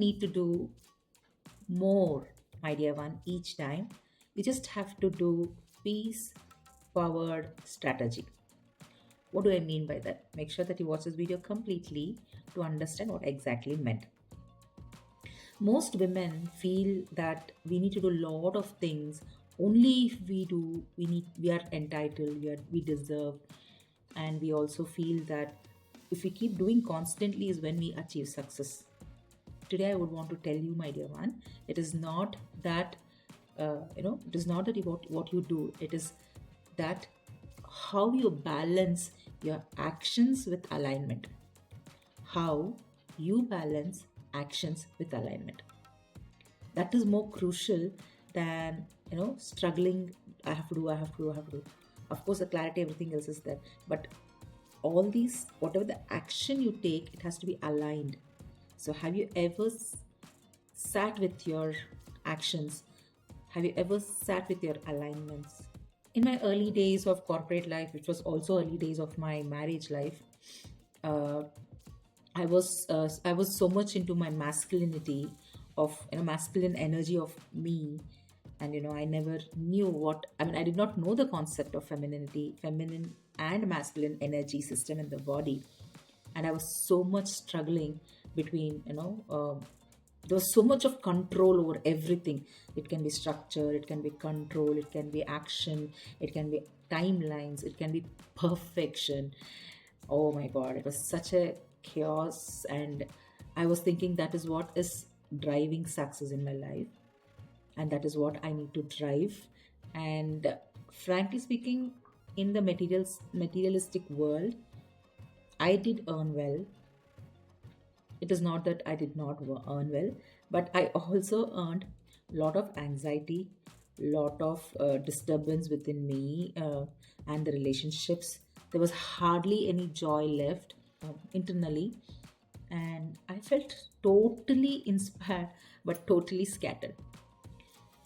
need to do more, my dear one, each time. You just have to do peace powered strategy. What do I mean by that? Make sure that you watch this video completely to understand what exactly meant. Most women feel that we need to do a lot of things. Only if we do, we are entitled, we deserve. And we also feel that if we keep doing constantly is when we achieve success. Today I would want to tell you, my dear one, it is not that it is not that what you do. It is that how you balance your actions with alignment. How you balance actions with alignment. That is more crucial than struggling. I have to do. Of course, the clarity, everything else is there, but all these, whatever the action you take, it has to be aligned. So have you ever sat with your actions? Have you ever sat with your alignments? In my early days of corporate life, which was also early days of my marriage life, uh, I was so much into my masculinity, of masculine energy of me. And I never knew what, I mean, I did not know the concept of femininity, feminine and masculine energy system in the body. And I was so much struggling between, there was so much of control over everything. It can be structure, it can be control, it can be action, it can be timelines, it can be perfection. Oh my god, it was such a chaos. And I was thinking that is what is driving success in my life, and that is what I need to drive. And frankly speaking, in the materialistic world, I did earn well. It is not that I did not earn well, but I also earned a lot of anxiety, lot of disturbance within me, and the relationships. There was hardly any joy left internally, and I felt totally inspired but totally scattered.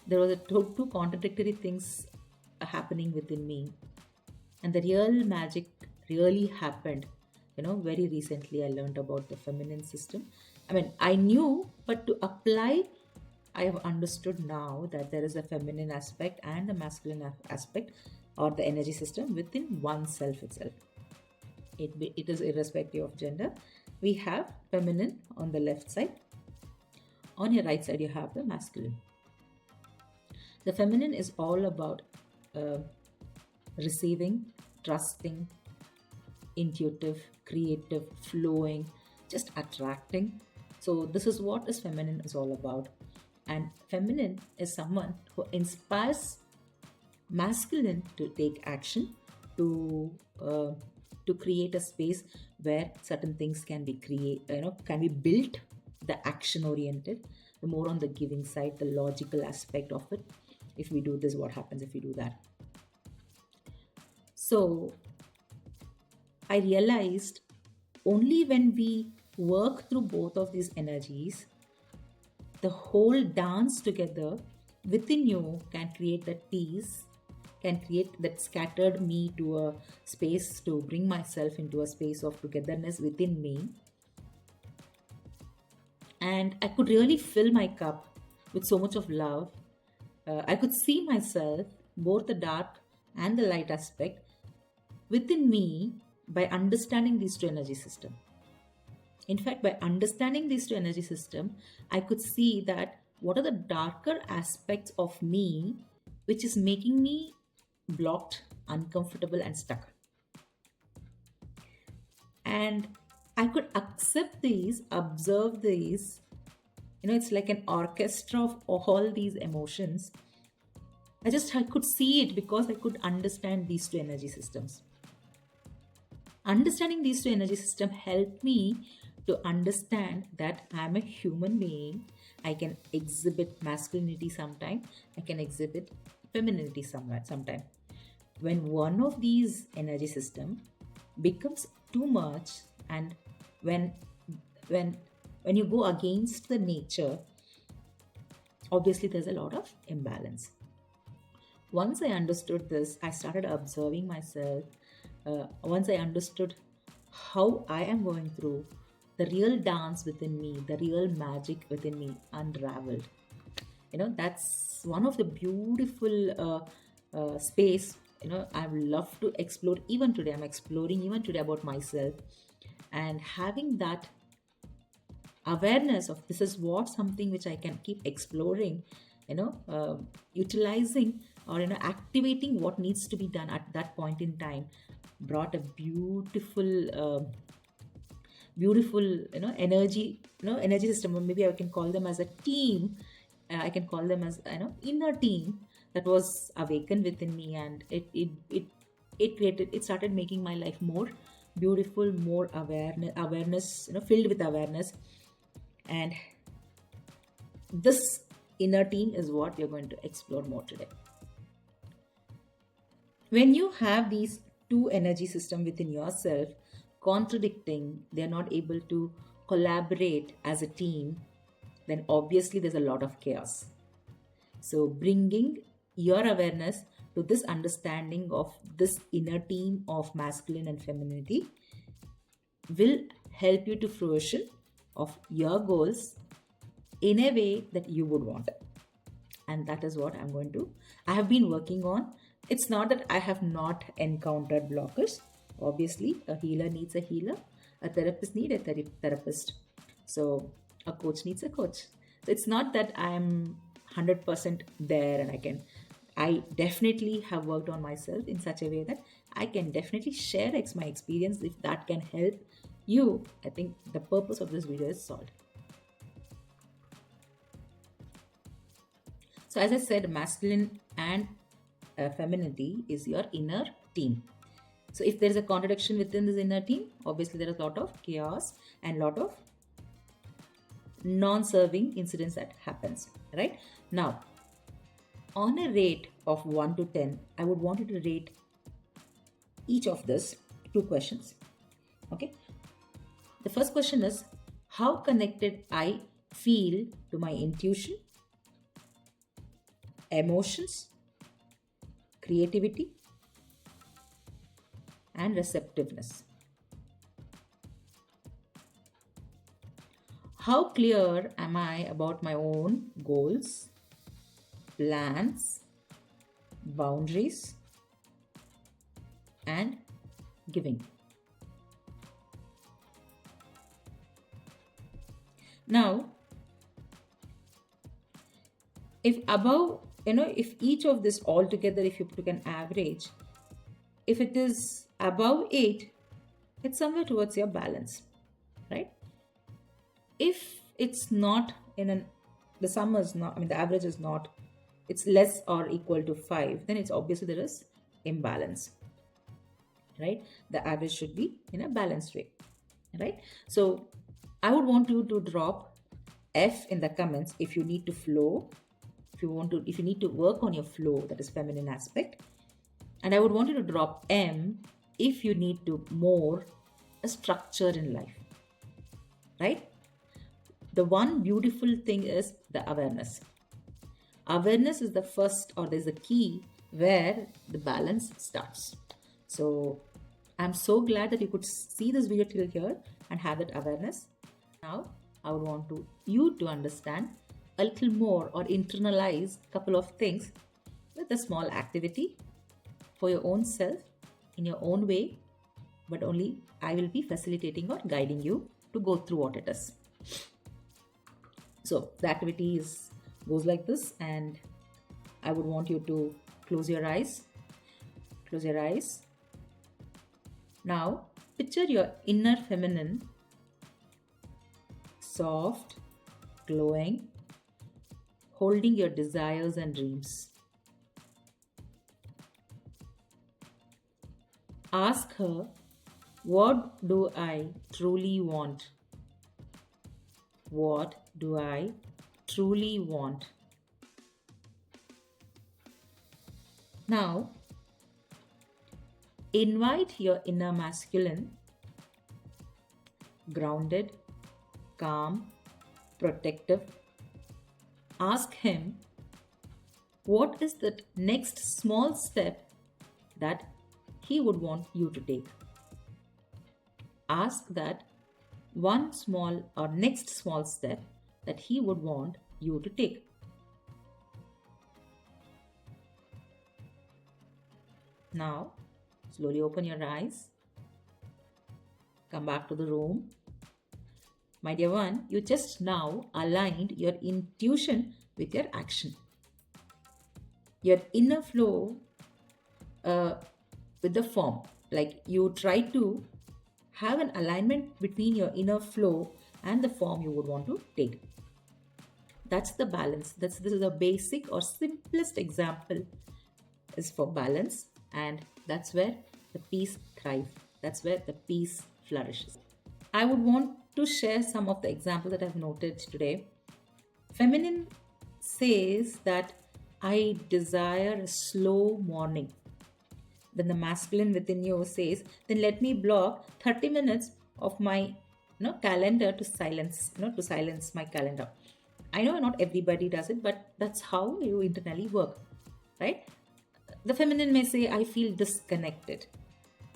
There was two contradictory things happening within me, and the real magic really happened. Very recently I learned about the feminine system. I mean, I knew, but to apply, I have understood now that there is a feminine aspect and a masculine aspect, or the energy system within oneself itself. It is irrespective of gender. We have feminine on the left side. On your right side, you have the masculine. The feminine is all about uh, receiving, trusting, intuitive, creative, flowing, just attracting. So this is what is feminine is all about. And feminine is someone who inspires masculine to take action, to uh, to create a space where certain things can be can be built. The action oriented, the more on the giving side, the logical aspect of it. If we do this, what happens if we do that? So I realized only when we work through both of these energies, the whole dance together within you can create that peace, can create that scattered me to a space, to bring myself into a space of togetherness within me. And I could really fill my cup with so much of love. I could see myself, both the dark and the light aspect within me, by understanding these two energy system. In fact, by understanding these two energy system, I could see that what are the darker aspects of me which is making me blocked, uncomfortable, and stuck. And I could accept these, observe these. It's like an orchestra of all these emotions. I could see it because I could understand these two energy systems. Understanding these two energy systems helped me to understand that I'm a human being. I can exhibit masculinity sometime, I can exhibit femininity sometime. When one of these energy system becomes too much, and when when when you go against the nature, obviously there's a lot of imbalance. Once I understood this, I started observing myself. Once I understood how I am going through, the real dance within me, the real magic within me unraveled. That's one of the beautiful space, I would love to explore. Even today I'm exploring even today about myself, and having that awareness of this is what something which I can keep exploring, utilizing, or activating what needs to be done at that point in time, brought a beautiful energy system, or maybe I can call them as a team. I can call them as inner team that was awakened within me, and it started making my life more beautiful, more awareness, filled with awareness. And this inner team is what we are going to explore more today. When you have these two energy system within yourself contradicting, they're not able to collaborate as a team, then obviously there's a lot of chaos. So bringing your awareness to this understanding of this inner team of masculine and femininity will help you to fruition of your goals in a way that you would want. And that is what I have been working on. It's not that I have not encountered blockers. Obviously, a healer needs a healer, a therapist needs a therapist. So a coach needs a coach. So it's not that I'm 100% there, and I definitely have worked on myself in such a way that I can definitely share my experience. If that can help you, I think the purpose of this video is solved. So as I said, masculine and femininity is your inner team. So if there is a contradiction within this inner team, obviously there is a lot of chaos and lot of non-serving incidents that happens, right? Now, on a rate of 1 to 10, I would want you to rate each of this 2 questions. Okay. The first question is, how connected I feel to my intuition, emotions, creativity, and receptiveness. How clear am I about my own goals, plans, boundaries, and giving? Now, if each of this all together, if you took an average, if it is above 8, it's somewhere towards your balance, right? If it's not the sum is not, the average is not, it's less or equal to 5, then it's obviously there is imbalance, right? The average should be in a balanced way, right? So I would want you to drop F in the comments if you need to flow, if you need to work on your flow, that is feminine aspect. And I would want you to drop M if you need to more a structure in life, right? The one beautiful thing is the awareness. Awareness is the first, or there's a key where the balance starts. So I'm so glad that you could see this video till here and have that awareness. Now I would want you to understand a little more or internalize a couple of things with a small activity for your own self in your own way, but only I will be facilitating or guiding you to go through what it is. So the activity goes like this, and I would want you to close your eyes. Close your eyes. Now picture your inner feminine, soft, glowing, holding your desires and dreams. Ask her, what do I truly want? What do I truly want? Now, invite your inner masculine, grounded, calm, protective. Ask him, what is the next small step that he would want you to take? Ask that, one small or next small step that he would want you to take. Now, slowly open your eyes, come back to the room. My dear one, you just now aligned your intuition with your action. Your inner flow uh, with the form. Like you try to have an alignment between your inner flow and the form you would want to take. That's the balance. This is a basic or simplest example is for balance, and that's where the peace thrives. That's where the peace flourishes. I would want to share some of the examples that I've noted today. Feminine says that I desire a slow morning. Then the masculine within you says, then let me block 30 minutes of my calendar to silence, to silence my calendar. I know not everybody does it, but that's how you internally work, right? The feminine may say, I feel disconnected.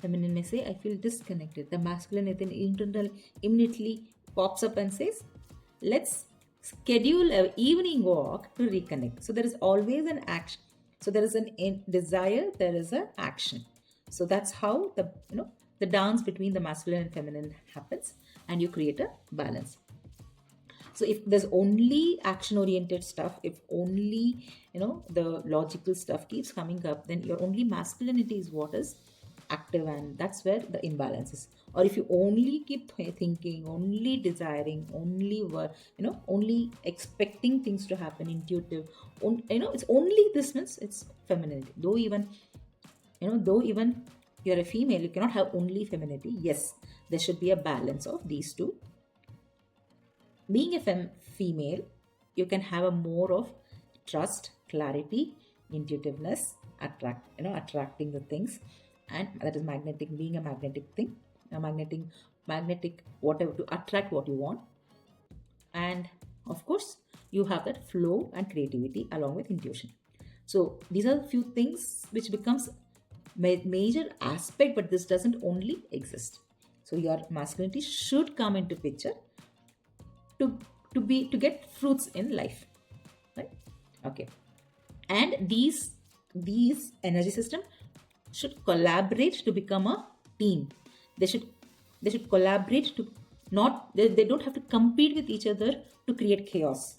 Feminine may say, I feel disconnected. The masculine within internal immediately pops up and says, let's schedule an evening walk to reconnect. So there is always an action. So there is an desire, there is an action. So that's how the dance between the masculine and feminine happens, and you create a balance. So if there's only action oriented stuff, if only the logical stuff keeps coming up, then your only masculinity is what is active, and that's where the imbalance is. Or if you only keep thinking, only desiring, only only expecting things to happen, intuitive, it's only this means it's femininity. Though even you're a female, you cannot have only femininity. Yes, there should be a balance of these two. Being a female, you can have a more of trust, clarity, intuitiveness, attracting the things, and that is magnetic, being a magnetic thing, a magnetic whatever, to attract what you want. And of course, you have that flow and creativity along with intuition. So these are a few things which becomes major aspect, but this doesn't only exist. So your masculinity should come into picture to get fruits in life, right? Okay. And these energy system should collaborate to become a team. They should collaborate to not they don't have to compete with each other to create chaos,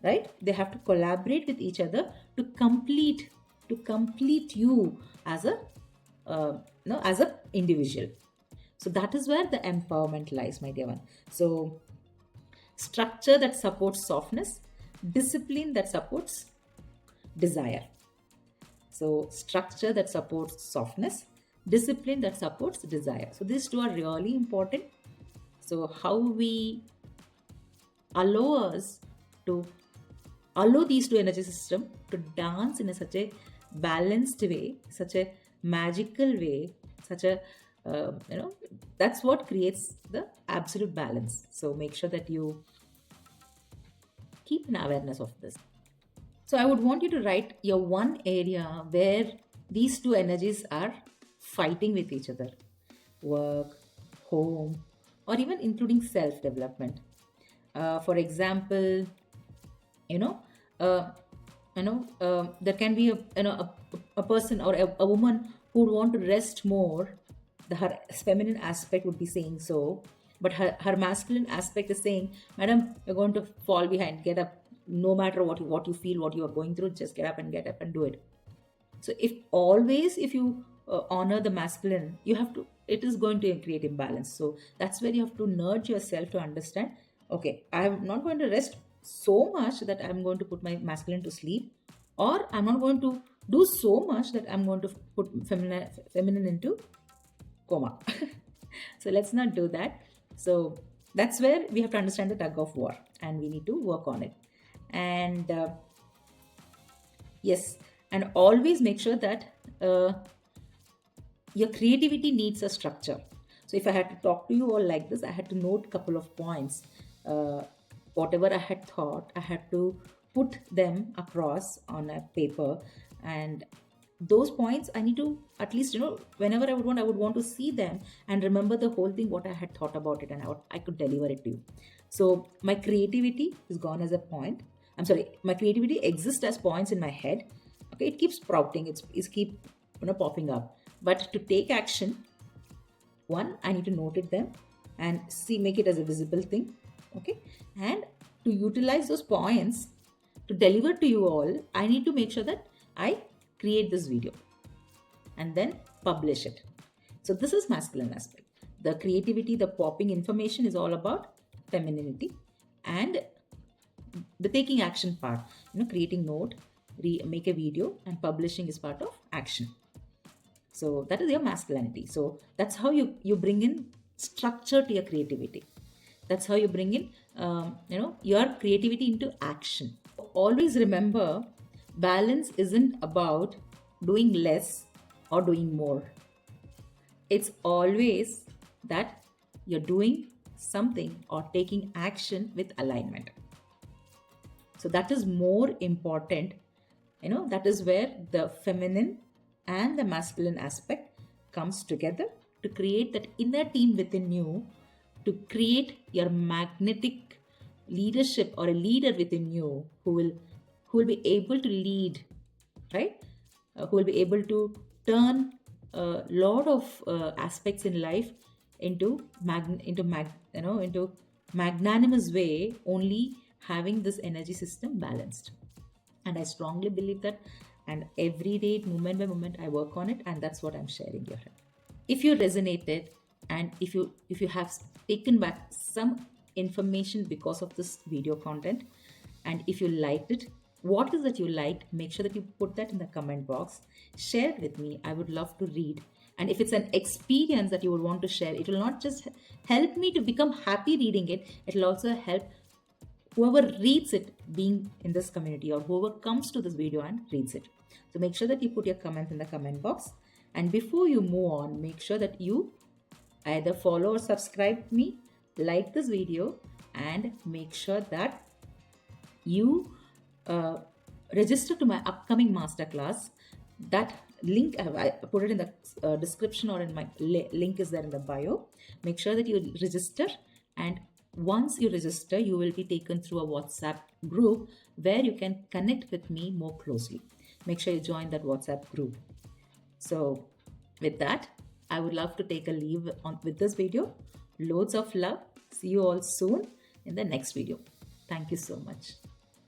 right? They have to collaborate with each other to complete you as a as a individual. So that is where the empowerment lies, my dear one. So structure that supports softness, discipline that supports desire. So structure that supports softness, discipline that supports desire. So these two are really important. So how we allow these two energy system to dance in such a balanced way, such a magical way, such a that's what creates the absolute balance. So make sure that you keep an awareness of this. So I would want you to write your one area where these two energies are fighting with each other: work, home, or even including self development. For example, you know, uh, there can be a person or a woman who would want to rest more. Her feminine aspect would be saying so, but her masculine aspect is saying, madam, you're going to fall behind, get up. No matter what you feel, what you are going through, just get up and do it. So if you honor the masculine, it is going to create imbalance. So that's where you have to nudge yourself to understand, okay, I'm not going to rest so much that I'm going to put my masculine to sleep, or I'm not going to do so much that I'm going to put feminine into coma. So let's not do that. So that's where we have to understand the tug of war, and we need to work on it. And yes, and always make sure that your creativity needs a structure. So if I had to talk to you all like this, I had to note a couple of points. Whatever I had thought, I had to put them across on a paper, and those points I need to, at least, whenever I would want to see them and remember the whole thing, what I had thought about it, and I could deliver it to you. So my creativity is gone as a point. I'm sorry, my creativity exists as points in my head. Okay, it keeps sprouting, it's keep popping up. But to take action, one, I need to note it them and see, make it as a visible thing. Okay, and to utilize those points to deliver to you all, I need to make sure that I create this video and then publish it. So this is masculine aspect. The creativity, the popping information is all about femininity, and the taking action part, creating note, make a video and publishing is part of action. So that is your masculinity. So that's how you bring in structure to your creativity. That's how you bring in your creativity into action. Always remember, balance isn't about doing less or doing more. It's always that you're doing something or taking action with alignment. So that is more important. That is where the feminine and the masculine aspect comes together to create that inner team within you, to create your magnetic leadership or a leader within you who will be able to lead, right? Who will be able to turn a lot of aspects in life into magnanimous way, only having this energy system balanced. And I strongly believe that, and every day, moment by moment, I work on it, and that's what I'm sharing here. If you resonated, and if you have taken back some information because of this video content, and if you liked it, what is that you liked, make sure that you put that in the comment box, share it with me. I would love to read. And if it's an experience that you would want to share, it will not just help me to become happy reading it, it will also help whoever reads it being in this community, or whoever comes to this video and reads it. So make sure that you put your comment in the comment box. And before you move on, make sure that you either follow or subscribe me, like this video, and make sure that you register to my upcoming masterclass. That link, I put it in the description, or in my link is there in the bio. Make sure that you register, and once you register, you will be taken through a WhatsApp group where you can connect with me more closely. Make sure you join that WhatsApp group. So with that, I would love to take a leave with this video. Loads of love. See you all soon in the next video. Thank you so much.